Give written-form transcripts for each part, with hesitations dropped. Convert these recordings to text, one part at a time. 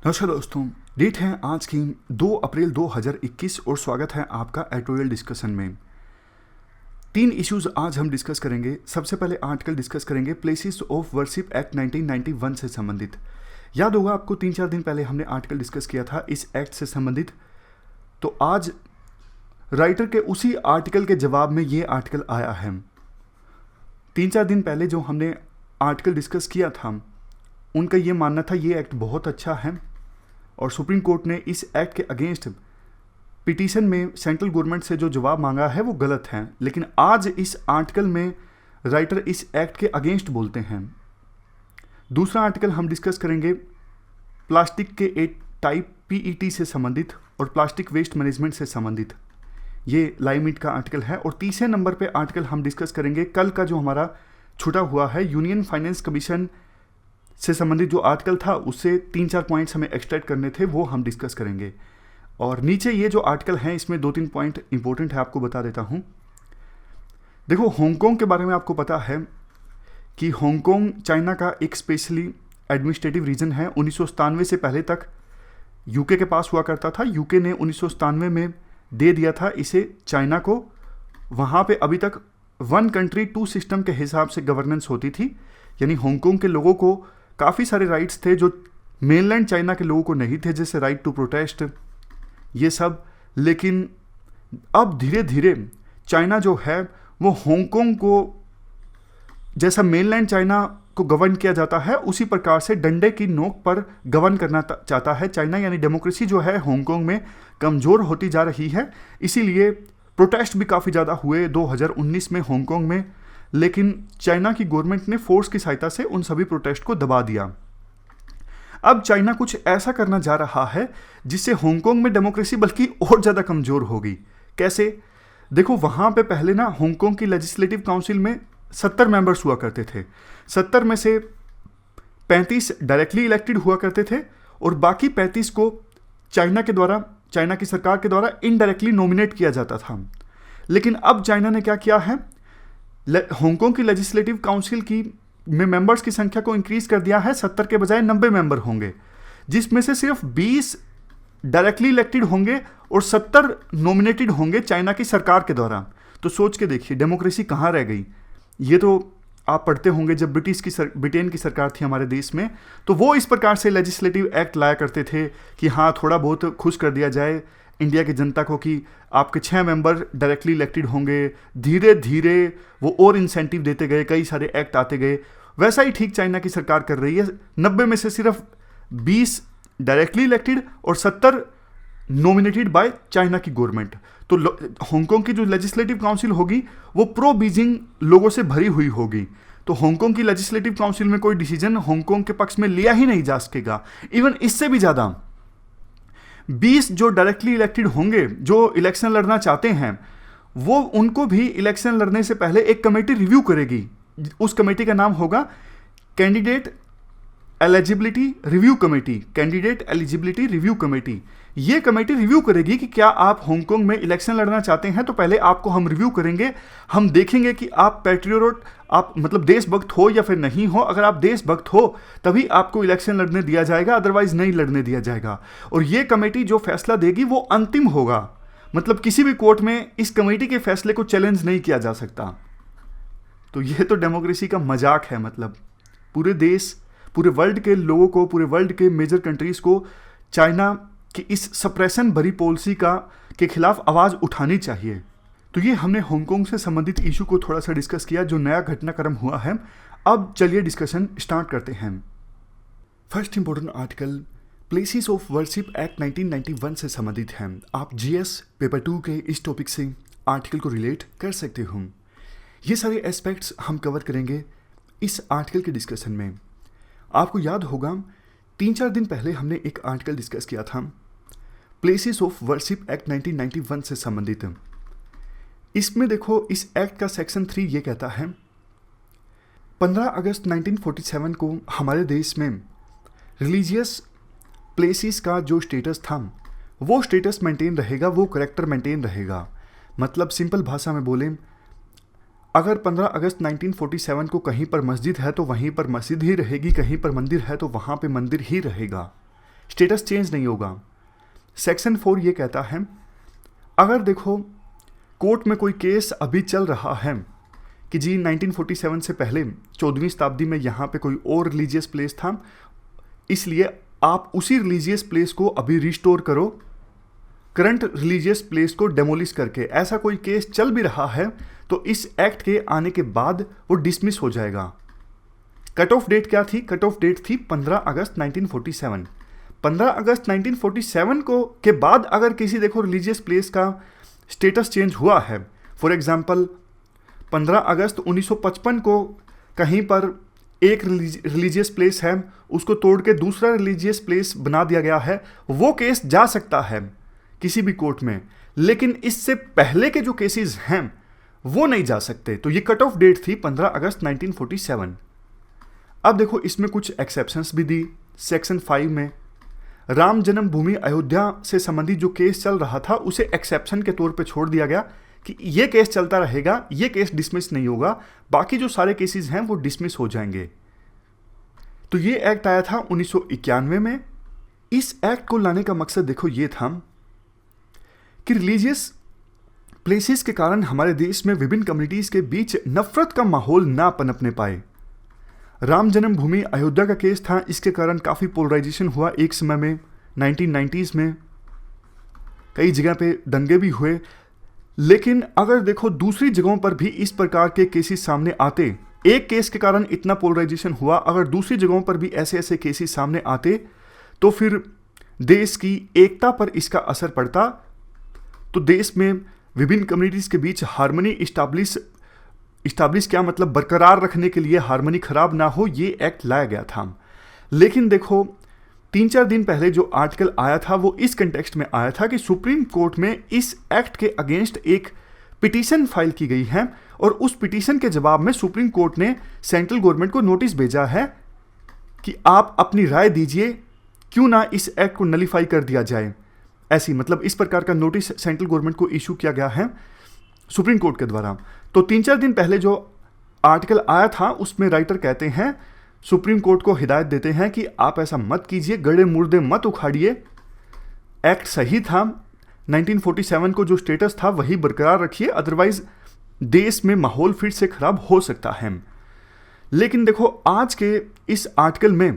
नमस्कार दोस्तों, डेट है आज की 2 अप्रैल 2021 और स्वागत है आपका एडिटोरियल डिस्कशन में। 3 इश्यूज आज हम डिस्कस करेंगे। सबसे पहले आर्टिकल डिस्कस करेंगे प्लेसेस ऑफ वर्शिप एक्ट 1991 से संबंधित। याद होगा आपको 3-4 दिन पहले हमने आर्टिकल डिस्कस किया था इस एक्ट से संबंधित। तो आज राइटर के उसी आर्टिकल के जवाब में ये आर्टिकल आया है। 3-4 दिन पहले जो हमने आर्टिकल डिस्कस किया था उनका ये मानना था ये एक्ट बहुत अच्छा है और सुप्रीम कोर्ट ने इस एक्ट के अगेंस्ट पिटीशन में सेंट्रल गवर्नमेंट से जो जवाब मांगा है वो गलत है। लेकिन आज इस आर्टिकल में राइटर इस एक्ट के अगेंस्ट बोलते हैं। दूसरा आर्टिकल हम डिस्कस करेंगे प्लास्टिक के एक टाइप पीईटी से संबंधित और प्लास्टिक वेस्ट मैनेजमेंट से संबंधित, ये लाइमिट का आर्टिकल है। और तीसरे नंबर पे आर्टिकल हम डिस्कस करेंगे कल का जो हमारा छूटा हुआ है यूनियन फाइनेंस कमीशन से संबंधित जो आर्टिकल था उससे 3-4 पॉइंट्स हमें एक्सट्रैक्ट करने थे, वो हम डिस्कस करेंगे। और नीचे ये जो आर्टिकल हैं इसमें 2-3 पॉइंट इंपॉर्टेंट है, आपको बता देता हूँ। देखो, हांगकांग के बारे में आपको पता है कि हांगकांग चाइना का एक स्पेशली एडमिनिस्ट्रेटिव रीजन है। 1997 से पहले तक यूके के पास हुआ करता था। यूके ने 1997 में दे दिया था इसे चाइना को। वहाँ पे अभी तक 1 कंट्री 2 सिस्टम के हिसाब से गवर्नेंस होती थी, यानी हांगकांग के लोगों को काफ़ी सारे राइट्स थे जो मेनलैंड चाइना के लोगों को नहीं थे, जैसे राइट टू प्रोटेस्ट, ये सब। लेकिन अब धीरे धीरे चाइना जो है वो हांगकांग को जैसा मेनलैंड चाइना को गवर्न किया जाता है उसी प्रकार से डंडे की नोक पर गवर्न करना चाहता है चाइना। यानी डेमोक्रेसी जो है हांगकांग में कमज़ोर होती जा रही है। इसीलिए प्रोटेस्ट भी काफ़ी ज़्यादा हुए 2019 में हांगकांग में, लेकिन चाइना की गवर्नमेंट ने फोर्स की सहायता से उन सभी प्रोटेस्ट को दबा दिया। अब चाइना कुछ ऐसा करना जा रहा है जिससे हांगकांग में डेमोक्रेसी बल्कि और ज़्यादा कमज़ोर होगी। कैसे? देखो, वहाँ पे पहले ना हांगकांग की लेजिस्लेटिव काउंसिल में 70 मेंबर्स हुआ करते थे। 70 में से 35 डायरेक्टली इलेक्टेड हुआ करते थे और बाकी 35 को चाइना की सरकार के द्वारा इनडायरेक्टली नॉमिनेट किया जाता था। लेकिन अब चाइना ने क्या किया है, हांगकांग की लेजिस्लेटिव काउंसिल की में मेंबर्स की संख्या को इंक्रीज कर दिया है। 70 के बजाय 90 मेंबर होंगे, जिसमें से सिर्फ 20 डायरेक्टली इलेक्टेड होंगे और 70 नॉमिनेटेड होंगे चाइना की सरकार के द्वारा। तो सोच के देखिए डेमोक्रेसी कहाँ रह गई। ये तो आप पढ़ते होंगे जब ब्रिटेन की सरकार थी हमारे देश में, तो वो इस प्रकार से लेजिस्लेटिव एक्ट लाया करते थे कि हाँ थोड़ा बहुत खुश कर दिया जाए इंडिया की जनता को कि आपके 6 मेंबर डायरेक्टली इलेक्टेड होंगे। धीरे धीरे वो और इंसेंटिव देते गए, कई सारे एक्ट आते गए। वैसा ही ठीक चाइना की सरकार कर रही है। 90 में से सिर्फ 20 डायरेक्टली इलेक्टेड और 70 नॉमिनेटेड बाय चाइना की गवर्नमेंट। तो हांगकांग की जो लेजिस्लेटिव काउंसिल होगी वो प्रो बीजिंग लोगों से भरी हुई होगी। तो हांगकांग की लेजिस्लेटिव काउंसिल में कोई डिसीजन हांगकांग के पक्ष में लिया ही नहीं जा सकेगा। इवन इससे भी ज़्यादा 20 जो डायरेक्टली इलेक्टेड होंगे जो इलेक्शन लड़ना चाहते हैं, वो उनको भी इलेक्शन लड़ने से पहले एक कमेटी रिव्यू करेगी। उस कमेटी का नाम होगा candidate eligibility review committee. Candidate eligibility review committee ये कमेटी रिव्यू करेगी कि क्या आप हांगकांग में इलेक्शन लड़ना चाहते हैं, तो पहले आपको हम रिव्यू करेंगे। हम देखेंगे कि आप पैट्रियोट, आप मतलब देशभक्त हो या फिर नहीं हो। अगर आप देशभक्त हो तभी आपको इलेक्शन लड़ने दिया जाएगा, अदरवाइज नहीं लड़ने दिया जाएगा। और ये कमेटी जो फैसला देगी वो अंतिम होगा, मतलब किसी भी कोर्ट में इस कमेटी के फैसले को चैलेंज नहीं किया जा सकता। तो ये तो डेमोक्रेसी का मजाक है। मतलब पूरे देश, पूरे वर्ल्ड के लोगों को, पूरे वर्ल्ड के मेजर कंट्रीज को चाइना की इस सप्रेशन भरी पॉलिसी के खिलाफ आवाज़ उठानी चाहिए। तो ये हमने हांगकांग से संबंधित इशू को थोड़ा सा डिस्कस किया जो नया घटनाक्रम हुआ है। अब चलिए डिस्कशन स्टार्ट करते हैं। First important article places of worship act 1991 से संबंधित है। आप जीएस पेपर 2 के इस टॉपिक से आर्टिकल को रिलेट कर सकते हो। ये सारे एस्पेक्ट्स हम कवर करेंगे इस आर्टिकल के डिस्कशन में। आपको याद होगा 3-4 दिन पहले हमने एक आर्टिकल डिस्कस किया था प्लेसेस ऑफ वर्शिप एक्ट 1991 से संबंधित। इसमें देखो, इस एक्ट का सेक्शन 3 ये कहता है 15 अगस्त 1947 को हमारे देश में रिलीजियस प्लेसेस का जो स्टेटस था वो स्टेटस मेंटेन रहेगा, वो करेक्टर मेंटेन रहेगा। मतलब सिंपल भाषा में बोलें, अगर 15 अगस्त 1947 को कहीं पर मस्जिद है तो वहीं पर मस्जिद ही रहेगी, कहीं पर मंदिर है तो वहाँ पे मंदिर ही रहेगा। स्टेटस चेंज नहीं होगा। सेक्शन 4 ये कहता है, अगर देखो कोर्ट में कोई केस अभी चल रहा है कि जी 1947 से पहले 14वीं शताब्दी में यहाँ पे कोई और रिलीजियस प्लेस था, इसलिए आप उसी रिलीजियस प्लेस को अभी रिस्टोर करो करंट रिलीजियस प्लेस को डेमोलिश करके, ऐसा कोई केस चल भी रहा है तो इस एक्ट के आने के बाद वो डिसमिस हो जाएगा। कट ऑफ डेट क्या थी? कट ऑफ डेट थी 15 अगस्त 1947। 15 अगस्त 1947 को के बाद अगर किसी देखो रिलीजियस प्लेस का स्टेटस चेंज हुआ है, फॉर एग्जांपल 15 अगस्त 1955 को कहीं पर एक रिलीजियस प्लेस है, उसको तोड़ के दूसरा रिलीजियस प्लेस बना दिया गया है, वो केस जा सकता है किसी भी कोर्ट में, लेकिन इससे पहले के जो केसेस हैं वो नहीं जा सकते। तो ये कट ऑफ डेट थी 15 अगस्त 1947। अब देखो इसमें कुछ एक्सेप्शंस भी दी। सेक्शन 5 में राम जन्मभूमि अयोध्या से संबंधित जो केस चल रहा था उसे एक्सेप्शन के तौर पे छोड़ दिया गया कि ये केस चलता रहेगा, ये केस डिसमिस नहीं होगा, बाकी जो सारे केसेस हैं वो डिसमिस हो जाएंगे। तो ये एक्ट आया था 1991 में। इस एक्ट को लाने का मकसद देखो ये था कि रिलीजियस प्लेसेस के कारण हमारे देश में विभिन्न कम्युनिटीज के बीच नफरत का माहौल ना पनपने पाए। राम जन्मभूमि अयोध्या का केस था, इसके कारण काफ़ी पोलराइजेशन हुआ एक समय में। 1990s में कई जगह पे दंगे भी हुए, लेकिन अगर देखो दूसरी जगहों पर भी इस प्रकार के केसेस सामने आते, एक केस के कारण इतना पोलराइजेशन हुआ, अगर दूसरी जगहों पर भी ऐसे ऐसे केसेस सामने आते तो फिर देश की एकता पर इसका असर पड़ता, तो देश में विभिन्न कम्युनिटीज के बीच हार्मनी इस्टाब्लिश क्या मतलब बरकरार रखने के लिए हार्मनी खराब ना हो, ये एक्ट लाया गया था। लेकिन देखो 3-4 दिन पहले जो आर्टिकल आया था वो इस कंटेक्स्ट में आया था कि सुप्रीम कोर्ट में इस एक्ट के अगेंस्ट एक पिटीशन फाइल की गई है और उस पिटीशन के जवाब में सुप्रीम कोर्ट ने सेंट्रल गवर्नमेंट को नोटिस भेजा है कि आप अपनी राय दीजिए, क्यों ना इस एक्ट को नलीफाई कर दिया जाए। ऐसी मतलब इस प्रकार का नोटिस सेंट्रल गवर्नमेंट को इशू किया गया है सुप्रीम कोर्ट के द्वारा। तो 3-4 दिन पहले जो आर्टिकल आया था उसमें राइटर कहते हैं, सुप्रीम कोर्ट को हिदायत देते हैं कि आप ऐसा मत कीजिए, गड़े मुर्दे मत उखाड़िए, एक्ट सही था, 1947 को जो स्टेटस था वही बरकरार रखिए, अदरवाइज देश में माहौल फिर से खराब हो सकता है। लेकिन देखो आज के इस आर्टिकल में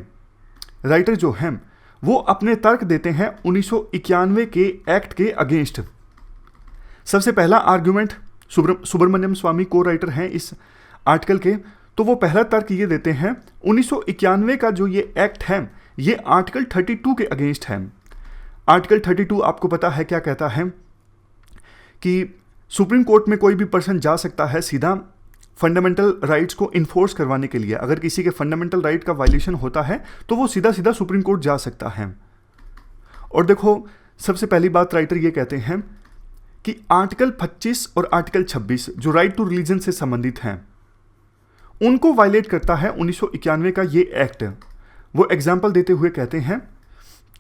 राइटर जो हैं वो अपने तर्क देते हैं 1991 के एक्ट के अगेंस्ट। सबसे पहला आर्ग्यूमेंट सुब्रमण्यम स्वामी को राइटर हैं इस आर्टिकल के, तो वो पहला तर्क ये देते हैं 1991 का जो ये एक्ट है ये आर्टिकल 32 के अगेंस्ट है। आर्टिकल 32 आपको पता है क्या कहता है कि सुप्रीम कोर्ट में कोई भी पर्सन जा सकता है सीधा फंडामेंटल राइट्स को इन्फोर्स करवाने के लिए। अगर किसी के फंडामेंटल राइट का वायलेशन होता है तो वो सीधा सीधा सुप्रीम कोर्ट जा सकता है। और देखो सबसे पहली बात राइटर ये कहते हैं कि आर्टिकल 25 और आर्टिकल 26 जो राइट टू रिलीजन से संबंधित हैं उनको वायलेट करता है 1991 का ये एक्ट। वो एग्जाम्पल देते हुए कहते हैं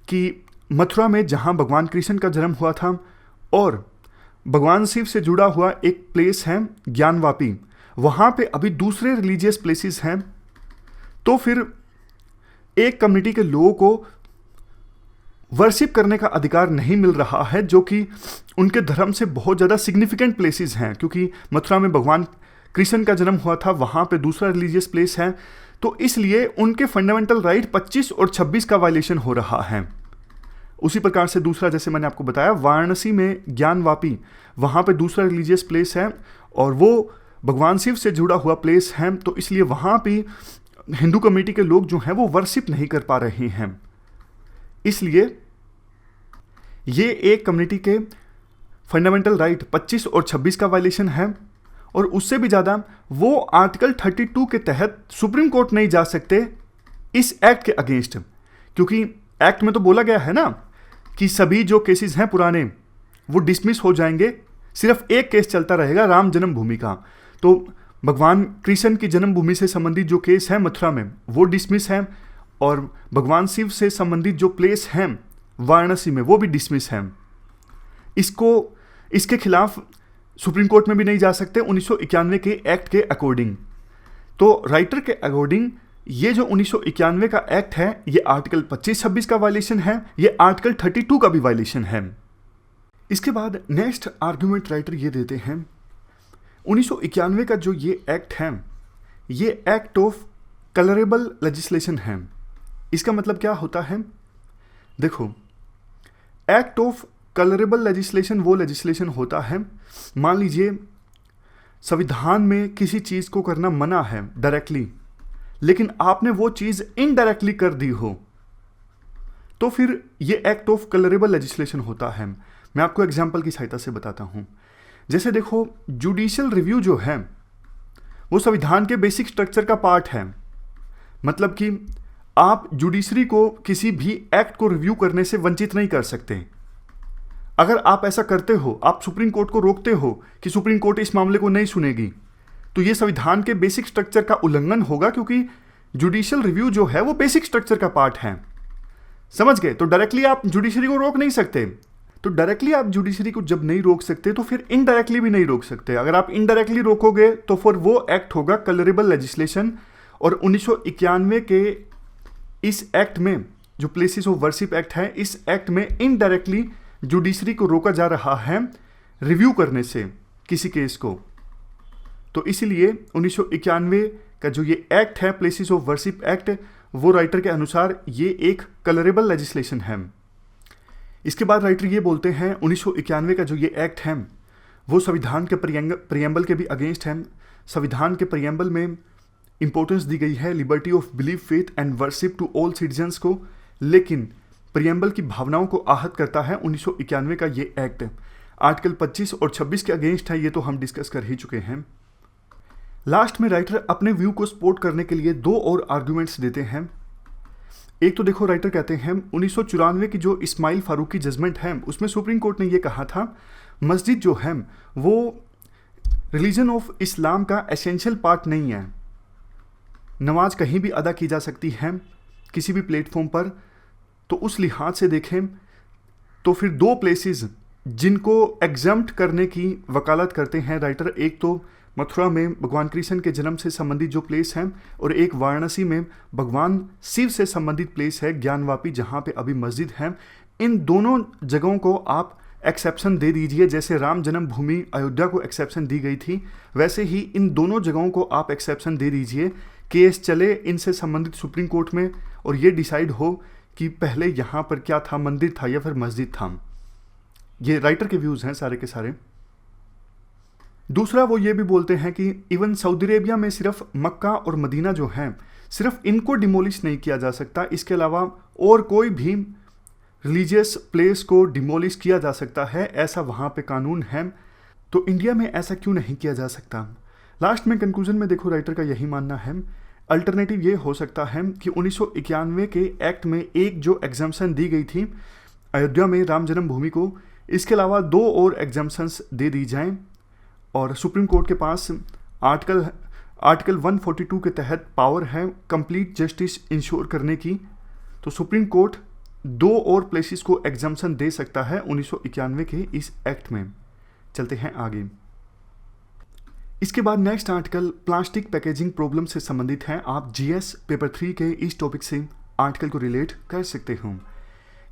कि मथुरा में जहां भगवान कृष्ण का जन्म हुआ था और भगवान शिव से जुड़ा हुआ एक प्लेस है ज्ञानवापी, वहाँ पे अभी दूसरे रिलीजियस प्लेसेस हैं, तो फिर एक कम्युनिटी के लोगों को वर्शिप करने का अधिकार नहीं मिल रहा है जो कि उनके धर्म से बहुत ज़्यादा सिग्निफिकेंट प्लेसेस हैं, क्योंकि मथुरा में भगवान कृष्ण का जन्म हुआ था, वहाँ पे दूसरा रिलीजियस प्लेस है, तो इसलिए उनके फंडामेंटल राइट 25 और 26 का वायलेशन हो रहा है। उसी प्रकार से दूसरा, जैसे मैंने आपको बताया, वाराणसी में ज्ञानवापी, वहाँ पे दूसरा रिलीजियस प्लेस है और वो भगवान शिव से जुड़ा हुआ प्लेस है, तो इसलिए वहाँ पे हिंदू कम्युनिटी के लोग जो हैं वो वर्शिप नहीं कर पा रहे हैं। इसलिए ये एक कम्युनिटी के फंडामेंटल राइट 25 और 26 का वायलेशन है, और उससे भी ज़्यादा वो आर्टिकल 32 के तहत सुप्रीम कोर्ट नहीं जा सकते इस एक्ट के अगेंस्ट, क्योंकि एक्ट में तो बोला गया है ना कि सभी जो केसेस हैं पुराने वो डिसमिस हो जाएंगे, सिर्फ एक केस चलता रहेगा राम जन्मभूमि का। तो भगवान कृष्ण की जन्मभूमि से संबंधित जो केस है मथुरा में वो डिसमिस है, और भगवान शिव से संबंधित जो प्लेस हैं वाराणसी में वो भी डिसमिस है। इसके खिलाफ सुप्रीम कोर्ट में भी नहीं जा सकते 1991 के एक्ट के अकॉर्डिंग। तो राइटर के अकॉर्डिंग ये जो 1991 का एक्ट है ये आर्टिकल 25-26 का वायलेशन है, ये आर्टिकल 32 का भी वायलेशन है। इसके बाद नेक्स्ट आर्गुमेंट राइटर ये देते हैं 1991 का जो ये एक्ट है ये एक्ट ऑफ कलरेबल लेजिस्लेशन है। इसका मतलब क्या होता है? देखो, एक्ट ऑफ कलरेबल लेजिस्लेशन वो लेजिस्लेशन होता है, मान लीजिए संविधान में किसी चीज़ को करना मना है डायरेक्टली, लेकिन आपने वो चीज़ इनडायरेक्टली कर दी हो, तो फिर ये एक्ट ऑफ कलरेबल लेजिस्लेशन होता है। मैं आपको एग्जाम्पल की सहायता से बताता हूँ। जैसे देखो, जुडिशियल रिव्यू जो है वो संविधान के बेसिक स्ट्रक्चर का पार्ट है। मतलब कि आप जुडिशरी को किसी भी एक्ट को रिव्यू करने से वंचित नहीं कर सकते। अगर आप ऐसा करते हो, आप सुप्रीम कोर्ट को रोकते हो कि सुप्रीम कोर्ट इस मामले को नहीं सुनेगी, तो ये संविधान के बेसिक स्ट्रक्चर का उल्लंघन होगा, क्योंकि जुडिशियल रिव्यू जो है वो बेसिक स्ट्रक्चर का पार्ट है। समझ गए? तो डायरेक्टली आप जुडिशरी को रोक नहीं सकते। तो डायरेक्टली आप जुडिशरी को जब नहीं रोक सकते तो फिर इनडायरेक्टली भी नहीं रोक सकते। अगर आप इनडायरेक्टली रोकोगे तो फिर वो एक्ट होगा कलरेबल लेजिस्लेशन। और 1991 के इस एक्ट में, जो प्लेसेस ऑफ वर्शिप एक्ट है, इस एक्ट में इनडायरेक्टली जुडिशरी को रोका जा रहा है रिव्यू करने से किसी केस को। तो इसीलिए 1991 का जो ये एक्ट है, प्लेसेस ऑफ वर्शिप एक्ट, वो राइटर के अनुसार ये एक कलरेबल लेजिस्लेशन है। इसके बाद राइटर ये बोलते हैं 1991 का जो ये एक्ट है वो संविधान के प्रियम्बल के भी अगेंस्ट है। संविधान के प्रियम्बल में इंपॉर्टेंस दी गई है liberty of belief, faith and worship to all citizens को, लेकिन प्रियम्बल की भावनाओं को आहत करता है 1991 का ये एक्ट। आर्टिकल 25 और 26 के अगेंस्ट है, ये तो हम डिस्कस कर ही चुके हैं। लास्ट में राइटर अपने व्यू को सपोर्ट करने के लिए दो और आर्ग्यूमेंट्स देते हैं। एक तो देखो, राइटर कहते हैं 1994 की जो इस्माइल फारूकी जजमेंट है उसमें सुप्रीम कोर्ट ने ये कहा था मस्जिद जो है वो रिलीजन ऑफ इस्लाम का एसेंशियल पार्ट नहीं है। नमाज कहीं भी अदा की जा सकती है किसी भी प्लेटफॉर्म पर। तो उस लिहाज से देखें तो फिर दो प्लेसेस जिनको एग्जम्प्ट करने की वकालत करते हैं राइटर, एक तो मथुरा में भगवान कृष्ण के जन्म से संबंधित जो प्लेस है, और एक वाराणसी में भगवान शिव से संबंधित प्लेस है ज्ञानवापी, जहाँ पे अभी मस्जिद है। इन दोनों जगहों को आप एक्सेप्शन दे दीजिए। जैसे राम जन्मभूमि अयोध्या को एक्सेप्शन दी गई थी, वैसे ही इन दोनों जगहों को आप एक्सेप्शन दे दीजिए। केस चले इनसे संबंधित सुप्रीम कोर्ट में और ये डिसाइड हो कि पहले यहाँ पर क्या था, मंदिर था या फिर मस्जिद था। ये राइटर के व्यूज़ हैं सारे के सारे। दूसरा वो ये भी बोलते हैं कि इवन सऊदी अरेबिया में सिर्फ मक्का और मदीना जो हैं, सिर्फ इनको डिमोलिश नहीं किया जा सकता, इसके अलावा और कोई भी रिलीजियस प्लेस को डिमोलिश किया जा सकता है, ऐसा वहाँ पे कानून है। तो इंडिया में ऐसा क्यों नहीं किया जा सकता? लास्ट में कंक्लूजन में देखो, राइटर का यही मानना है अल्टरनेटिव ये हो सकता है कि 1991 के एक्ट में एक जो एग्जाम्पशन दी गई थी अयोध्या में राम जन्मभूमि को, इसके अलावा दो और एग्जाम्पशंस दे दी जाएं, और सुप्रीम कोर्ट के पास आर्टिकल 142 के तहत पावर है कंप्लीट जस्टिस इंश्योर करने की। तो सुप्रीम कोर्ट दो और प्लेसेस को एग्जाम्पशन दे सकता है 1991 के इस एक्ट में। चलते हैं आगे। इसके बाद next article plastic packaging problem से संबंधित है। आप जीएस पेपर 3 के इस टॉपिक से आर्टिकल को रिलेट कर सकते हो।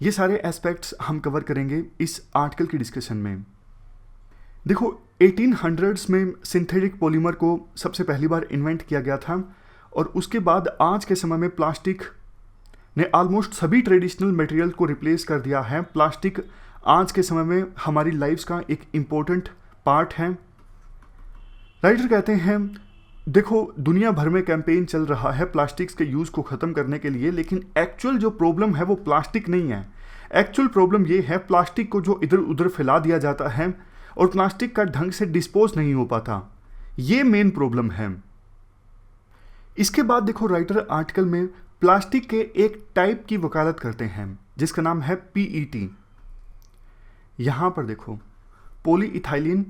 ये सारे एस्पेक्ट्स हम कवर करेंगे इस आर्टिकल की डिस्कशन में। देखो, 1800s में सिंथेटिक पॉलीमर को सबसे पहली बार इन्वेंट किया गया था, और उसके बाद आज के समय में प्लास्टिक ने ऑलमोस्ट सभी ट्रेडिशनल मटेरियल को रिप्लेस कर दिया है। प्लास्टिक आज के समय में हमारी लाइफ्स का एक इम्पोर्टेंट पार्ट है। राइटर कहते हैं देखो, दुनिया भर में कैंपेन चल रहा है प्लास्टिक्स के यूज़ को ख़त्म करने के लिए, लेकिन एक्चुअल जो प्रॉब्लम है वो प्लास्टिक नहीं है। एक्चुअल प्रॉब्लम ये है प्लास्टिक को जो इधर उधर फैला दिया जाता है और प्लास्टिक का ढंग से डिस्पोज नहीं हो पाता, ये मेन प्रॉब्लम है। इसके बाद देखो, राइटर आर्टिकल में प्लास्टिक के एक टाइप की वकालत करते हैं जिसका नाम है पीईटी। यहां पर देखो, पॉलीइथाइलिन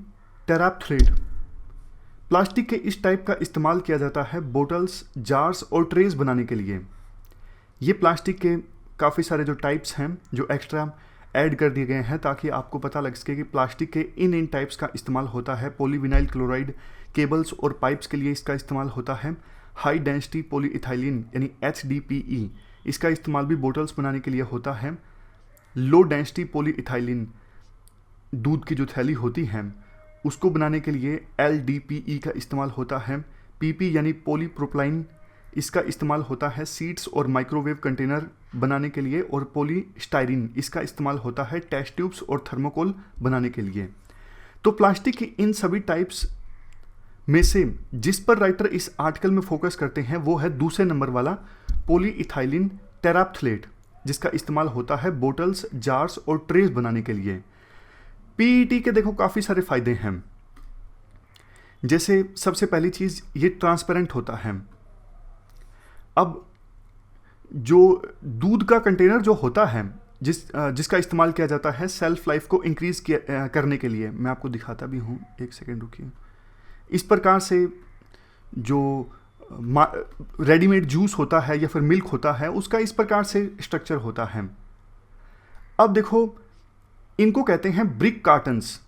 टेराप्थलेट। प्लास्टिक के इस टाइप का इस्तेमाल किया जाता है बोटल्स, जार्स और ट्रेस बनाने के लिए। ये प्लास्टिक के काफ़ी सारे जो टाइप्स हैं जो एक्स्ट्रा ऐड कर दिए गए हैं ताकि आपको पता लग सके कि प्लास्टिक के इन टाइप्स का इस्तेमाल होता है। पॉलीविनाइल क्लोराइड केबल्स और पाइप्स के लिए इसका इस्तेमाल होता है। हाई डेंसिटी पॉलीइथाइलिन यानी HDPE, इसका इस्तेमाल भी बोटल्स बनाने के लिए होता है। लो डेंसिटी पॉलीइथाइलिन, दूध की जो थैली होती है उसको बनाने के लिए LDPE का इस्तेमाल होता है। PP यानी पॉलीप्रोपिलीन, इसका इस्तेमाल होता है सीड्स और माइक्रोवेव कंटेनर बनाने के लिए। और पॉलीस्टाइरीन, इसका इस्तेमाल होता है टेस्ट ट्यूब्स और थर्मोकोल बनाने के लिए। तो प्लास्टिक की इन सभी टाइप्स में से जिस पर राइटर इस आर्टिकल में फोकस करते हैं वो है दूसरे नंबर वाला पॉलीइथाइलिन टेराप्थलेट, जिसका इस्तेमाल होता है बोटल्स, जार्स और ट्रेस बनाने के लिए। PET के देखो काफ़ी सारे फायदे हैं। जैसे सबसे पहली चीज़, ये ट्रांसपेरेंट होता है। अब जो दूध का कंटेनर जो होता है जिसका इस्तेमाल किया जाता है सेल्फ लाइफ को इंक्रीज करने के लिए, मैं आपको दिखाता भी हूँ, एक सेकेंड रुकिए। इस प्रकार से जो रेडीमेड जूस होता है या फिर मिल्क होता है उसका इस प्रकार से स्ट्रक्चर होता है। अब देखो, इनको कहते हैं ब्रिक कार्टन्स।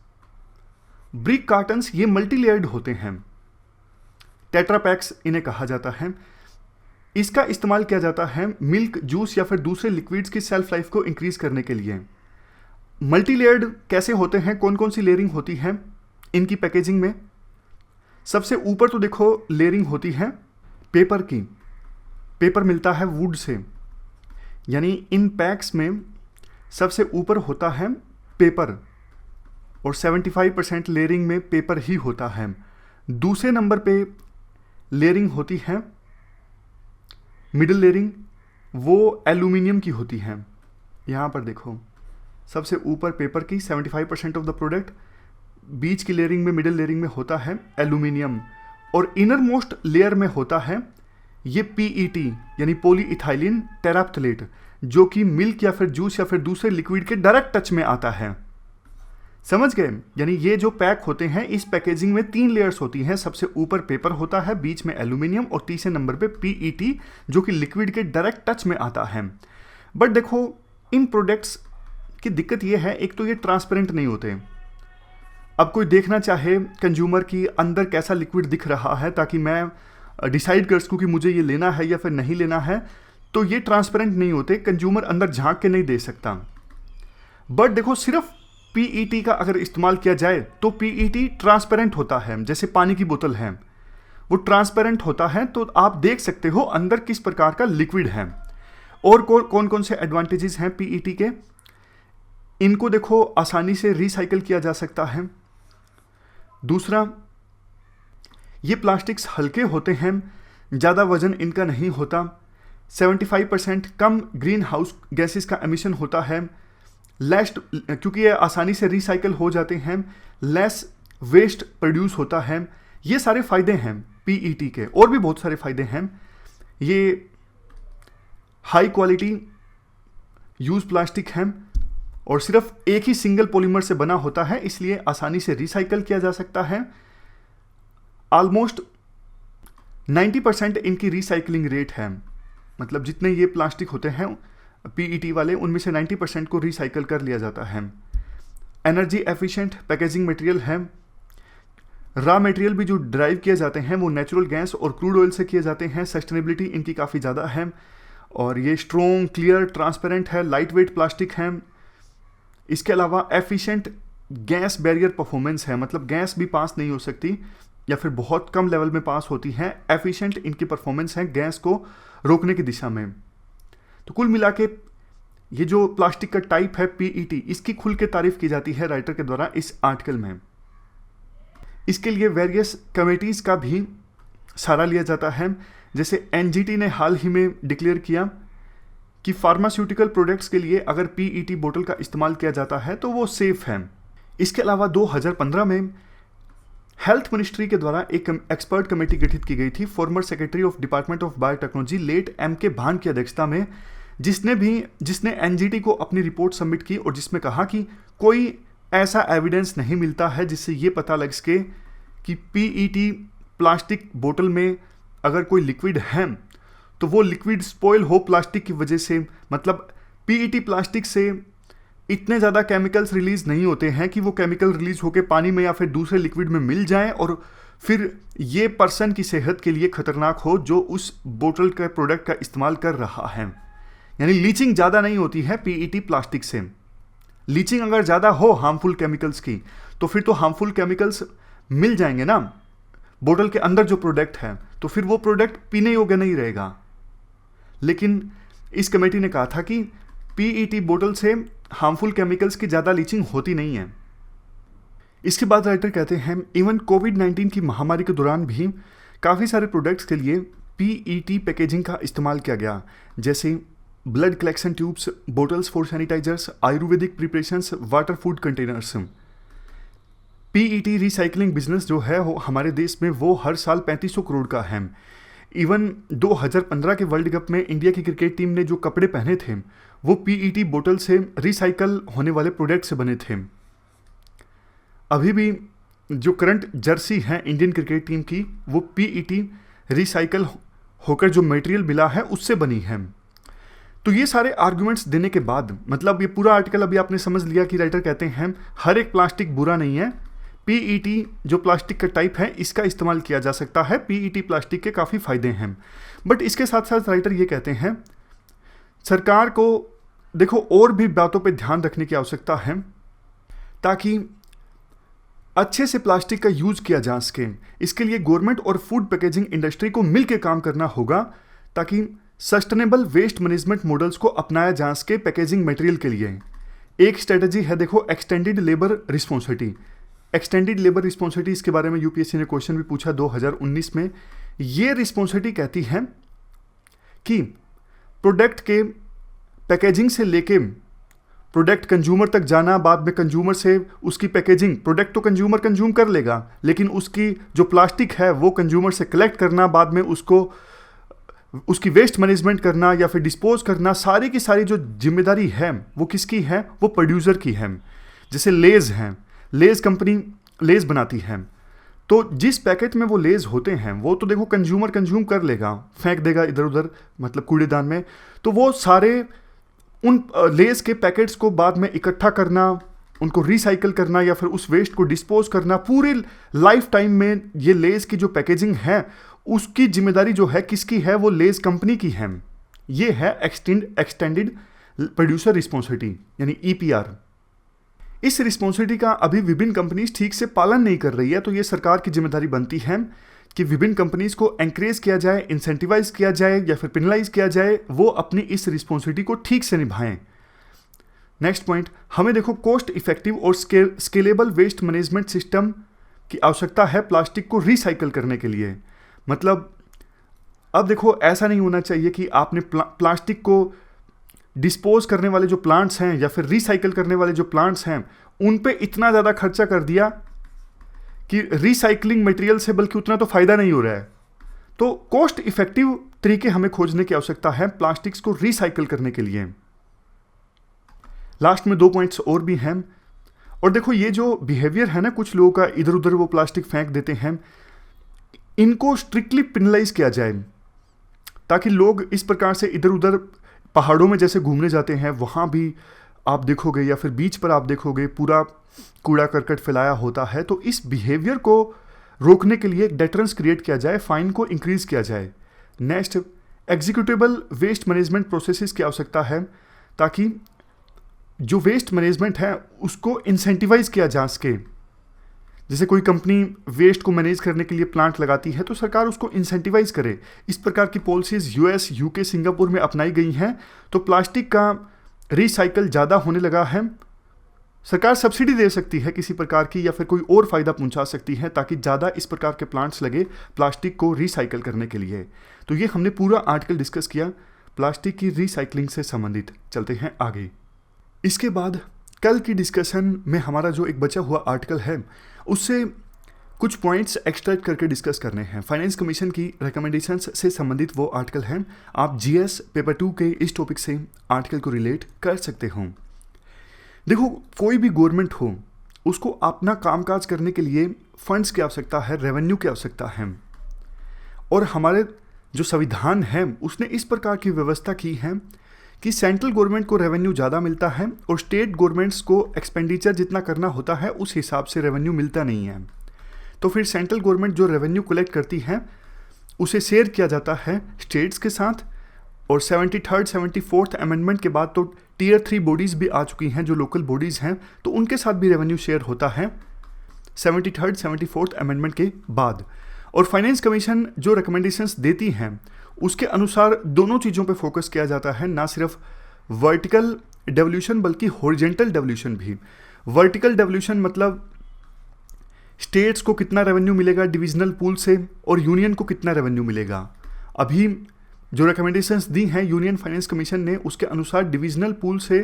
ब्रिक कार्टन्स ये मल्टी लेयर्ड होते हैं, टेट्रापैक्स इन्हें कहा जाता है। इसका इस्तेमाल किया जाता है मिल्क, जूस या फिर दूसरे लिक्विड्स की सेल्फ लाइफ को इंक्रीज करने के लिए। मल्टी लेयर्ड कैसे होते हैं, कौन कौन सी लेयरिंग होती है इनकी पैकेजिंग में? सबसे ऊपर तो देखो लेयरिंग होती है पेपर की। पेपर मिलता है वुड से, यानी इन पैक्स में सबसे ऊपर होता है पेपर और 75% लेयरिंग में पेपर ही होता है। दूसरे नंबर पे लेयरिंग होती है मिडिल लेयरिंग, वो एल्यूमिनियम की होती है। यहाँ पर देखो सबसे ऊपर पेपर की 75% ऑफ द प्रोडक्ट, बीच की लेयरिंग में, मिडिल लेयरिंग में होता है एल्यूमिनियम, और इनर मोस्ट लेयर में होता है ये PET यानी पॉलीइथाइलिन टेराप्थलेट, जो कि मिल्क या फिर जूस या फिर दूसरे लिक्विड के डायरेक्ट टच में आता है। समझ गए? यानी ये जो पैक होते हैं इस पैकेजिंग में 3 लेयर्स होती हैं। सबसे ऊपर पेपर होता है, बीच में एल्यूमिनियम और तीसरे नंबर पे PET जो कि लिक्विड के डायरेक्ट टच में आता है। बट देखो इन प्रोडक्ट्स की दिक्कत ये है, एक तो ये ट्रांसपेरेंट नहीं होते। अब कोई देखना चाहे कंज्यूमर की अंदर कैसा लिक्विड दिख रहा है ताकि मैं डिसाइड कर सकूँ कि मुझे ये लेना है या फिर नहीं लेना है, तो ये ट्रांसपेरेंट नहीं होते, कंज्यूमर अंदर झांक के नहीं दे सकता। बट देखो सिर्फ PET का अगर इस्तेमाल किया जाए तो PET ट्रांसपेरेंट होता है, जैसे पानी की बोतल है वो ट्रांसपेरेंट होता है, तो आप देख सकते हो अंदर किस प्रकार का लिक्विड है। और कौन कौन से एडवांटेजेस हैं PET के? इनको देखो आसानी से रिसाइकल किया जा सकता है। दूसरा, ये प्लास्टिक्स हल्के होते हैं, ज़्यादा वजन इनका नहीं होता। 75% कम ग्रीन हाउस गैसेस का एमिशन होता है। लेस, क्योंकि ये आसानी से रिसाइकल हो जाते हैं, लेस वेस्ट प्रोड्यूस होता है। ये सारे फायदे हैं PET के, और भी बहुत सारे फायदे हैं। ये हाई क्वालिटी यूज प्लास्टिक है और सिर्फ एक ही सिंगल पॉलीमर से बना होता है, इसलिए आसानी से रिसाइकल किया जा सकता है। ऑलमोस्ट 90% इनकी रिसाइकलिंग रेट है, मतलब जितने ये प्लास्टिक होते हैं PET वाले उनमें से 90% को रिसाइकल कर लिया जाता है। एनर्जी एफिशिएंट पैकेजिंग मटेरियल है। रॉ मटेरियल भी जो ड्राइव किए जाते हैं वो नेचुरल गैस और क्रूड ऑयल से किए जाते हैं। सस्टेनेबिलिटी इनकी काफ़ी ज़्यादा है और ये स्ट्रॉन्ग, क्लियर, ट्रांसपेरेंट है, लाइट वेट प्लास्टिक है। इसके अलावा एफिशिएंट गैस बैरियर परफॉर्मेंस है, मतलब गैस भी पास नहीं हो सकती या फिर बहुत कम लेवल में पास होती है। एफिशिएंट इनकी परफॉर्मेंस है गैस को रोकने की दिशा में। तो कुल मिला के ये जो प्लास्टिक का टाइप है PET, इसकी खुल के तारीफ की जाती है राइटर के द्वारा इस आर्टिकल में। इसके लिए वेरियस कमेटीज़ का भी सहारा लिया जाता है। जैसे NGT ने हाल ही में डिक्लेयर किया कि फार्मास्यूटिकल प्रोडक्ट्स के लिए अगर PET बोतल का इस्तेमाल किया जाता है तो वो सेफ है। इसके अलावा 2015 में हेल्थ मिनिस्ट्री के द्वारा एक एक्सपर्ट कमेटी गठित की गई थी former secretary of department of biotechnology late MK Bhan की अध्यक्षता में, जिसने NGT को अपनी रिपोर्ट सबमिट की और जिसमें कहा कि कोई ऐसा एविडेंस नहीं मिलता है जिससे ये पता लग सके कि PET प्लास्टिक बोतल में अगर कोई लिक्विड है तो वो लिक्विड स्पॉइल हो प्लास्टिक की वजह से। मतलब PET प्लास्टिक से इतने ज़्यादा केमिकल्स रिलीज़ नहीं होते हैं कि वो केमिकल रिलीज़ होकर पानी में या फिर दूसरे लिक्विड में मिल जाए और फिर ये पर्सन की सेहत के लिए खतरनाक हो जो उस बोतल के प्रोडक्ट का इस्तेमाल कर रहा है। यानी लीचिंग ज़्यादा नहीं होती है पीईटी प्लास्टिक से। लीचिंग अगर ज़्यादा हो हार्मफुल केमिकल्स की, तो फिर तो हार्मफुल केमिकल्स मिल जाएंगे ना बोतल के अंदर जो प्रोडक्ट है, तो फिर वो प्रोडक्ट पीने योग्य नहीं रहेगा। लेकिन इस कमेटी ने कहा था कि पीईटी बोतल से हार्मफुल केमिकल्स की ज़्यादा लीचिंग होती नहीं है। इसके बाद राइटर कहते हैं इवन कोविड-19 की महामारी के दौरान भी काफ़ी सारे प्रोडक्ट्स के लिए पीईटी पैकेजिंग का इस्तेमाल किया गया, जैसे blood collection tubes, bottles for sanitisers, Ayurvedic preparations, water food containers. PET recycling business जो है वो हमारे देश में वो हर साल 3500 करोड़ का है। इवन 2015 के वर्ल्ड कप में इंडिया की क्रिकेट टीम ने जो कपड़े पहने थे वो पीईटी बोतल से रिसाइकल होने वाले प्रोडक्ट से बने थे। अभी भी जो करंट जर्सी है इंडियन क्रिकेट टीम की वो पीईटी रिसाइकल होकर जो मटेरियल मिला है उससे बनी है। तो ये सारे आर्गुमेंट्स देने के बाद, मतलब ये पूरा आर्टिकल अभी आपने समझ लिया कि राइटर कहते हैं हर एक प्लास्टिक बुरा नहीं है, पीईटी जो प्लास्टिक का टाइप है इसका इस्तेमाल किया जा सकता है, पीईटी प्लास्टिक के काफ़ी फायदे हैं। बट इसके साथ साथ राइटर ये कहते हैं सरकार को देखो और भी बातों पे ध्यान रखने की आवश्यकता है ताकि अच्छे से प्लास्टिक का यूज किया जा सके। इसके लिए गवर्नमेंट और फूड पैकेजिंग इंडस्ट्री को मिलकर काम करना होगा ताकि सस्टेनेबल वेस्ट मैनेजमेंट मॉडल्स को अपनाया जा सके पैकेजिंग मटेरियल के लिए। एक स्ट्रेटजी है देखो extended labour responsibility. Extended labour responsibility, इसके बारे में यूपीएससी ने क्वेश्चन भी पूछा 2019 में। ये रिस्पॉन्सिबिलिटी कहती है कि प्रोडक्ट के पैकेजिंग से लेके प्रोडक्ट कंज्यूमर तक जाना, बाद में कंज्यूमर से उसकी पैकेजिंग, प्रोडक्ट तो कंज्यूमर कंज्यूम कर लेगा लेकिन उसकी जो प्लास्टिक है वो कंज्यूमर से कलेक्ट करना, बाद में उसको उसकी वेस्ट मैनेजमेंट करना या फिर डिस्पोज करना, सारी की सारी जो जिम्मेदारी है वो किसकी है? वो प्रोड्यूसर की है। जैसे लेज हैं, लेज कंपनी लेज बनाती है, तो जिस पैकेट में वो लेज होते हैं वो तो देखो कंज्यूमर कंज्यूम कर लेगा, फेंक देगा इधर उधर, मतलब कूड़ेदान में। तो वो सारे उन लेज के पैकेट्स को बाद में इकट्ठा करना, उनको रिसाइकल करना या फिर उस वेस्ट को डिस्पोज करना, पूरे लाइफ टाइम में ये लेज की जो पैकेजिंग है उसकी जिम्मेदारी जो है किसकी है? वो लेज कंपनी की है। ये है एक्सटेंडेड प्रोड्यूसर रिस्पॉन्सिबिलिटी यानी ईपीआर। इस रिस्पॉन्सिबिलिटी का अभी विभिन्न कंपनीज ठीक से पालन नहीं कर रही है, तो ये सरकार की जिम्मेदारी बनती है कि विभिन्न कंपनीज को एंकरेज किया जाए, इंसेंटिवाइज किया जाए या फिर पेनलाइज किया जाए, वो अपनी इस रिस्पॉन्सिबिलिटी को ठीक से निभाएं। नेक्स्ट पॉइंट, हमें देखो कॉस्ट इफेक्टिव और स्केलेबल वेस्ट मैनेजमेंट सिस्टम की आवश्यकता है प्लास्टिक को रिसाइकल करने के लिए। मतलब अब देखो ऐसा नहीं होना चाहिए कि आपने प्लास्टिक को डिस्पोज करने वाले जो प्लांट्स हैं या फिर रिसाइकल करने वाले जो प्लांट्स हैं उन पे इतना ज़्यादा खर्चा कर दिया कि रिसाइकलिंग मटेरियल से बल्कि उतना तो फायदा नहीं हो रहा है। तो कॉस्ट इफेक्टिव तरीके हमें खोजने की आवश्यकता है प्लास्टिक्स को रिसाइकल करने के लिए। लास्ट में 2 पॉइंट्स और भी हैं। और देखो ये जो बिहेवियर है ना कुछ लोगों का, इधर उधर वो प्लास्टिक फेंक देते हैं, इनको स्ट्रिक्टली पेनलाइज किया जाए ताकि लोग इस प्रकार से इधर उधर पहाड़ों में जैसे घूमने जाते हैं वहाँ भी आप देखोगे या फिर बीच पर आप देखोगे पूरा कूड़ा करकट फैलाया होता है। तो इस बिहेवियर को रोकने के लिए एक डेटरेंस क्रिएट किया जाए, फाइन को इंक्रीज किया जाए। Next, executable waste management processes की आवश्यकता है ताकि जो वेस्ट मैनेजमेंट है उसको इंसेंटिवाइज किया जा सके। जैसे कोई कंपनी वेस्ट को मैनेज करने के लिए प्लांट लगाती है तो सरकार उसको इंसेंटिवाइज करे। इस प्रकार की पॉलिसीज यूएस, यूके, सिंगापुर में अपनाई गई हैं, तो प्लास्टिक का रिसाइकल ज़्यादा होने लगा है। सरकार सब्सिडी दे सकती है किसी प्रकार की या फिर कोई और फ़ायदा पहुंचा सकती है ताकि ज़्यादा इस प्रकार के प्लांट्स लगे प्लास्टिक को रिसाइकल करने के लिए। तो ये हमने पूरा आर्टिकल डिस्कस किया प्लास्टिक की रिसाइकलिंग से संबंधित। चलते हैं आगे। इसके बाद कल की डिस्कशन में हमारा जो एक बचा हुआ आर्टिकल है उससे कुछ पॉइंट्स एक्सट्रैक्ट करके डिस्कस करने हैं। फाइनेंस कमीशन की रिकमेंडेशंस से संबंधित वो आर्टिकल है। आप जीएस पेपर 2 के इस टॉपिक से आर्टिकल को रिलेट कर सकते हो। देखो कोई भी गवर्नमेंट हो उसको अपना कामकाज करने के लिए फंड्स की आवश्यकता है, रेवेन्यू की आवश्यकता है। और हमारे जो संविधान है उसने इस प्रकार की व्यवस्था की है कि सेंट्रल गवर्नमेंट को रेवेन्यू ज़्यादा मिलता है और स्टेट गवर्नमेंट्स को एक्सपेंडिचर जितना करना होता है उस हिसाब से रेवेन्यू मिलता नहीं है। तो फिर सेंट्रल गवर्नमेंट जो रेवेन्यू कलेक्ट करती है उसे शेयर किया जाता है स्टेट्स के साथ। और 73rd 74th अमेंडमेंट के बाद तो टीयर 3 बॉडीज़ भी आ चुकी हैं जो लोकल बॉडीज़ हैं, तो उनके साथ भी रेवेन्यू शेयर होता है 73rd 74th अमेंडमेंट के बाद। और फाइनेंस कमीशन जो रिकमेंडेशंस देती हैं उसके अनुसार दोनों चीज़ों पे फोकस किया जाता है, ना सिर्फ वर्टिकल डेवल्यूशन बल्कि हॉरिजेंटल डेवल्यूशन भी। वर्टिकल डेवल्यूशन मतलब स्टेट्स को कितना रेवेन्यू मिलेगा डिविजनल पूल से और यूनियन को कितना रेवेन्यू मिलेगा। अभी जो रिकमेंडेशंस दी हैं यूनियन फाइनेंस कमीशन ने उसके अनुसार डिविजनल पूल से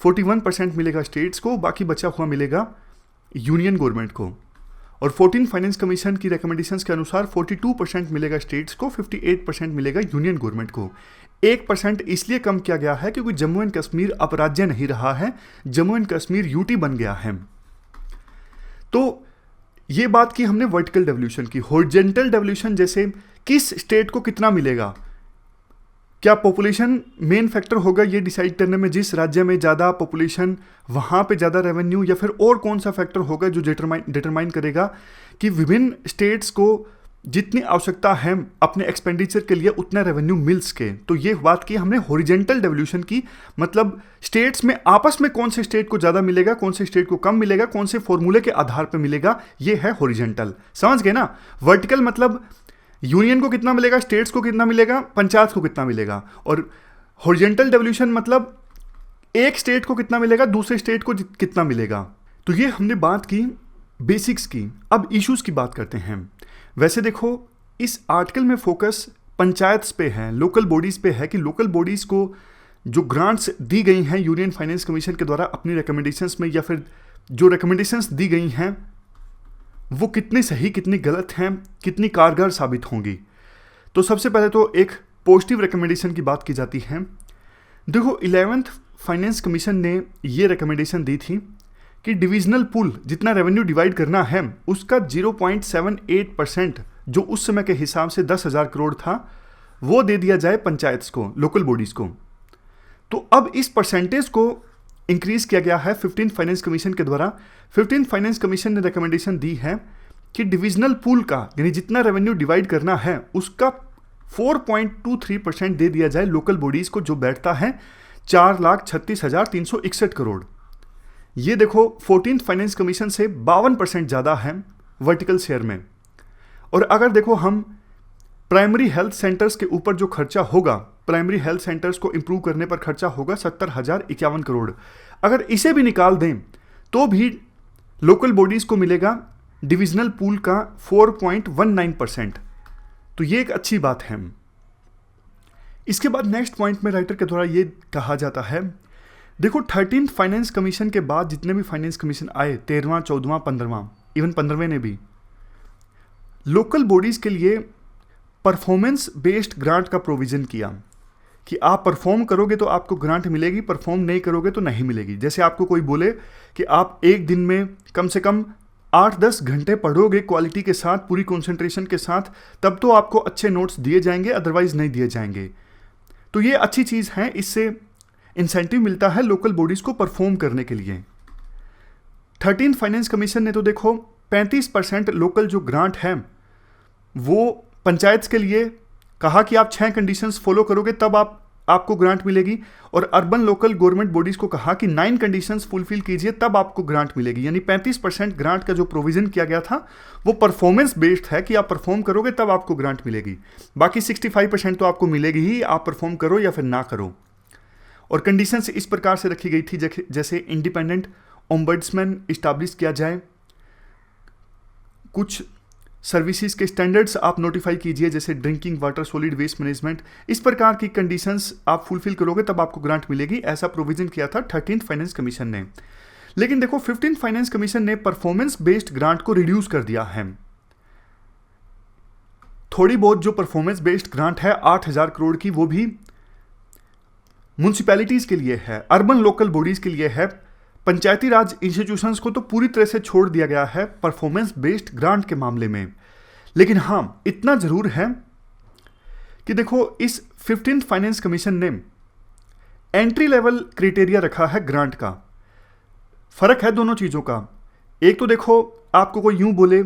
41% मिलेगा स्टेट्स को, बाकी बचा हुआ मिलेगा यूनियन गवर्नमेंट को। और 14 फाइनेंस कमीशन की रिकमेंडेशंस के अनुसार 42% मिलेगा स्टेट्स को, 58% मिलेगा यूनियन गवर्नमेंट को। 1% इसलिए कम किया गया है क्योंकि जम्मू एंड कश्मीर अब राज्य नहीं रहा है, जम्मू एंड कश्मीर यूटी बन गया है। तो ये बात की हमने वर्टिकल डेवल्यूशन की। हॉरिजेंटल डेवल्यूशन जैसे किस स्टेट को कितना मिलेगा, क्या पॉपुलेशन मेन फैक्टर होगा ये डिसाइड करने में, जिस राज्य में ज़्यादा पॉपुलेशन वहाँ पे ज़्यादा रेवेन्यू, या फिर और कौन सा फैक्टर होगा जो डिटरमाइन करेगा कि विभिन्न स्टेट्स को जितनी आवश्यकता है अपने एक्सपेंडिचर के लिए उतना रेवेन्यू मिल सके। तो ये बात की हमने हॉरिजेंटल डेवल्यूशन की, मतलब स्टेट्स में आपस में कौन से स्टेट को ज़्यादा मिलेगा, कौन से स्टेट को कम मिलेगा, कौन से फॉर्मूले के आधार पर मिलेगा, ये है हॉरिजेंटल। समझ गए ना। वर्टिकल मतलब यूनियन को कितना मिलेगा, स्टेट्स को कितना मिलेगा, पंचायत को कितना मिलेगा। और हॉरिजेंटल डेवल्यूशन मतलब एक स्टेट को कितना मिलेगा, दूसरे स्टेट को कितना मिलेगा। तो ये हमने बात की बेसिक्स की। अब इश्यूज की बात करते हैं। वैसे देखो इस आर्टिकल में फोकस पंचायत पे है, लोकल बॉडीज़ पे है कि लोकल बॉडीज़ को जो ग्रांट्स दी गई हैं यूनियन फाइनेंस कमीशन के द्वारा अपनी रिकमेंडेशंस में, या फिर जो रिकमेंडेशंस दी गई हैं वो कितनी सही कितनी गलत हैं, कितनी कारगर साबित होंगी। तो सबसे पहले तो एक पॉजिटिव रिकमेंडेशन की बात की जाती है। देखो 11th फाइनेंस कमीशन ने ये रिकमेंडेशन दी थी कि डिविजनल पूल जितना रेवेन्यू डिवाइड करना है उसका 0.78% जो उस समय के हिसाब से 10,000 करोड़ था वो दे दिया जाए पंचायत को, लोकल बॉडीज़ को। तो अब इस परसेंटेज को इंक्रीज किया गया है 15 फाइनेंस कमीशन के द्वारा। 15 फाइनेंस कमीशन ने रिकमेंडेशन दी है कि डिविजनल पूल का यानी जितना रेवेन्यू डिवाइड करना है उसका 4.23% दे दिया जाए लोकल बॉडीज़ को, जो बैठता है 4,36,361 करोड़। ये देखो 14 फाइनेंस कमीशन से 52% ज़्यादा है वर्टिकल शेयर में। और अगर देखो हम प्राइमरी हेल्थ सेंटर्स के ऊपर जो खर्चा होगा, प्राइमरी हेल्थ सेंटर्स को इंप्रूव करने पर खर्चा होगा 70,051 करोड़, अगर इसे भी निकाल दें तो भी लोकल बॉडीज़ को मिलेगा डिविजनल पूल का 4.19%। तो ये एक अच्छी बात है। इसके बाद नेक्स्ट पॉइंट में राइटर के द्वारा ये कहा जाता है, देखो 13 फाइनेंस कमीशन के बाद जितने भी फाइनेंस कमीशन आए, 13वां 14वां 15वां, इवन 15वें ने भी लोकल बॉडीज़ के लिए परफॉर्मेंस बेस्ड ग्रांट का प्रोविज़न किया कि आप परफॉर्म करोगे तो आपको ग्रांट मिलेगी, परफॉर्म नहीं करोगे तो नहीं मिलेगी। जैसे आपको कोई बोले कि आप एक दिन में कम से कम 8-10 घंटे पढ़ोगे क्वालिटी के साथ, पूरी कंसंट्रेशन के साथ, तब तो आपको अच्छे नोट्स दिए जाएंगे, अदरवाइज नहीं दिए जाएंगे। तो ये अच्छी चीज़ है, इससे इंसेंटिव मिलता है लोकल बॉडीज़ को परफॉर्म करने के लिए। 13 फाइनेंस कमीशन ने तो देखो 35% लोकल जो ग्रांट है वो पंचायत के लिए कहा कि आप 6 कंडीशंस फॉलो करोगे तब आपको ग्रांट मिलेगी, और अर्बन लोकल गवर्नमेंट बॉडीज़ को कहा कि 9 कंडीशंस फुलफिल कीजिए तब आपको ग्रांट मिलेगी। यानी 35% ग्रांट का जो प्रोविज़न किया गया था वो परफॉर्मेंस बेस्ड है कि आप परफॉर्म करोगे तब आपको ग्रांट मिलेगी। बाकी 65% तो आपको मिलेगी ही, आप परफॉर्म करो या फिर ना करो। और कंडीशंस इस प्रकार से रखी गई थी जैसे इंडिपेंडेंट ओम्बड्समैन इस्टाब्लिश किया जाए, कुछ सर्विसेज के स्टैंडर्ड्स आप नोटिफाई कीजिए जैसे drinking water, solid waste management, इस प्रकार की कंडीशंस आप फुलफिल करोगे तब आपको ग्रांट मिलेगी। ऐसा प्रोविजन किया था 13 फाइनेंस कमीशन ने। लेकिन देखो 15 फाइनेंस कमीशन ने परफॉर्मेंस बेस्ड ग्रांट को रिड्यूस कर दिया है। थोड़ी बहुत जो परफॉर्मेंस बेस्ड ग्रांट है 8,000 करोड़ की, वो भी म्यूनिसिपैलिटीज के लिए है, अर्बन लोकल बॉडीज के लिए है। पंचायती राज इंस्टीट्यूशंस को तो पूरी तरह से छोड़ दिया गया है परफॉर्मेंस बेस्ड ग्रांट के मामले में। लेकिन हाँ, इतना जरूर है कि देखो इस 15 फाइनेंस कमीशन ने एंट्री लेवल क्राइटेरिया रखा है ग्रांट का। फर्क है दोनों चीज़ों का। एक तो देखो आपको कोई यूं बोले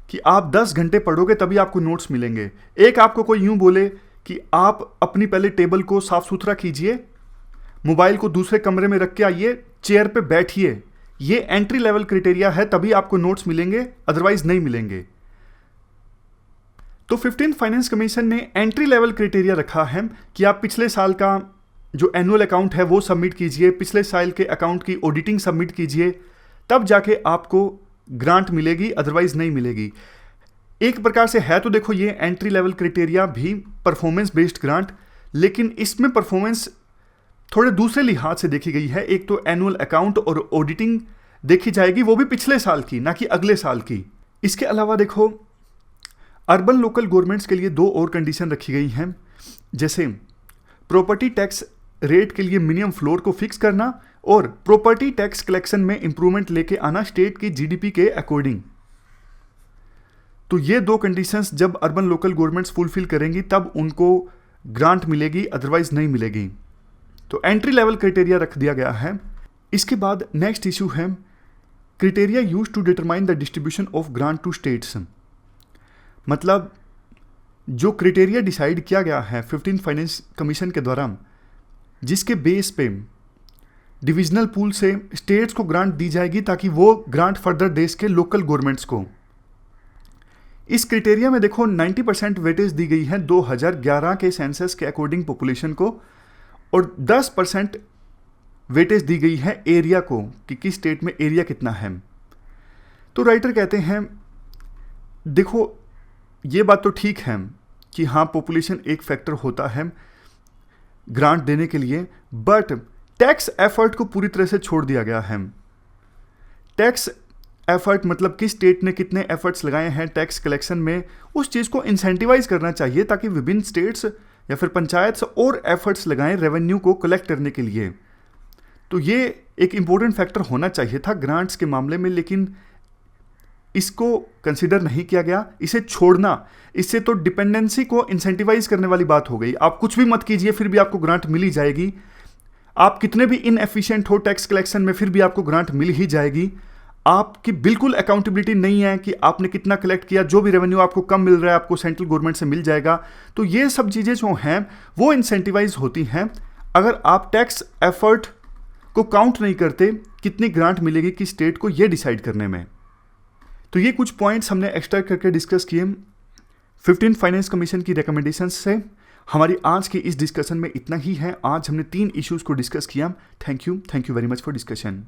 कि आप 10 घंटे पढ़ोगे तभी आपको नोट्स मिलेंगे। एक आपको कोई यूं बोले कि आप अपनी पहले टेबल को साफ सुथरा कीजिए, मोबाइल को दूसरे कमरे में रख के आइए, चेयर पे बैठिए, ये एंट्री लेवल क्राइटेरिया है, तभी आपको नोट्स मिलेंगे, अदरवाइज नहीं मिलेंगे। तो 15th फाइनेंस कमीशन ने एंट्री लेवल क्राइटेरिया रखा है कि आप पिछले साल का जो एनुअल अकाउंट है वो सबमिट कीजिए, पिछले साल के अकाउंट की ऑडिटिंग सबमिट कीजिए, तब जाके आपको ग्रांट मिलेगी, अदरवाइज नहीं मिलेगी। एक प्रकार से है तो देखो ये एंट्री लेवल क्राइटेरिया भी परफॉर्मेंस बेस्ड ग्रांट, लेकिन इसमें परफॉर्मेंस थोड़े दूसरे लिहाज से देखी गई है। एक तो एनुअल अकाउंट और ऑडिटिंग देखी जाएगी, वो भी पिछले साल की, ना कि अगले साल की। इसके अलावा देखो अर्बन लोकल गवर्नमेंट्स के लिए 2 और कंडीशन रखी गई हैं, जैसे प्रॉपर्टी टैक्स रेट के लिए मिनिमम फ्लोर को फिक्स करना और प्रॉपर्टी टैक्स कलेक्शन में इंप्रूवमेंट लेके आना स्टेट की जीडीपी के अकॉर्डिंग। तो ये 2 कंडीशंस जब अर्बन लोकल गवर्नमेंट्स फुलफिल करेंगी तब उनको ग्रांट मिलेगी, अदरवाइज नहीं मिलेगी। तो एंट्री लेवल क्राइटेरिया रख दिया गया है। इसके बाद नेक्स्ट इशू है criteria use to determine the distribution of grant to states. मतलब जो क्राइटेरिया डिसाइड किया गया है 15th फाइनेंस कमीशन के द्वारा, जिसके बेस पे डिविजनल पूल से स्टेट्स को ग्रांट दी जाएगी ताकि वो ग्रांट फर्दर देश के लोकल गवर्नमेंट्स को। इस क्राइटेरिया में देखो 90% वेटेज दी गई है 2011 के सेंसस के अकॉर्डिंग पॉपुलेशन को, और 10% वेटेज दी गई है एरिया को कि किस स्टेट में एरिया कितना है। तो राइटर कहते हैं देखो ये बात तो ठीक है कि हाँ पॉपुलेशन एक फैक्टर होता है ग्रांट देने के लिए, बट टैक्स एफर्ट को पूरी तरह से छोड़ दिया गया है। टैक्स एफर्ट मतलब किस स्टेट ने कितने एफर्ट्स लगाए हैं टैक्स कलेक्शन में, उस चीज़ को इंसेंटिवाइज करना चाहिए ताकि विभिन्न स्टेट्स या फिर पंचायत और एफर्ट्स लगाएं रेवेन्यू को कलेक्ट करने के लिए। तो ये एक इम्पोर्टेंट फैक्टर होना चाहिए था ग्रांट्स के मामले में, लेकिन इसको कंसिडर नहीं किया गया, इसे छोड़ना, इससे तो डिपेंडेंसी को इंसेंटिवाइज करने वाली बात हो गई। आप कुछ भी मत कीजिए फिर भी आपको ग्रांट मिल ही जाएगी, आप कितने भी इनएफिशिएंट हो टैक्स कलेक्शन में फिर भी आपको ग्रांट मिल ही जाएगी। आपकी बिल्कुल अकाउंटेबिलिटी नहीं है कि आपने कितना कलेक्ट किया, जो भी रेवेन्यू आपको कम मिल रहा है आपको सेंट्रल गवर्नमेंट से मिल जाएगा। तो ये सब चीज़ें जो हैं वो इंसेंटिवाइज होती हैं अगर आप टैक्स एफर्ट को काउंट नहीं करते कितनी ग्रांट मिलेगी किस स्टेट को, ये डिसाइड करने में। तो ये कुछ पॉइंट्स हमने एक्स्ट्रा करके डिस्कस किए 15th फाइनेंस कमीशन की रिकमेंडेशंस से। हमारी आज की इस डिस्कशन में इतना ही है। आज हमने 3 इश्यूज़ को डिस्कस किया। Thank you very much for discussion.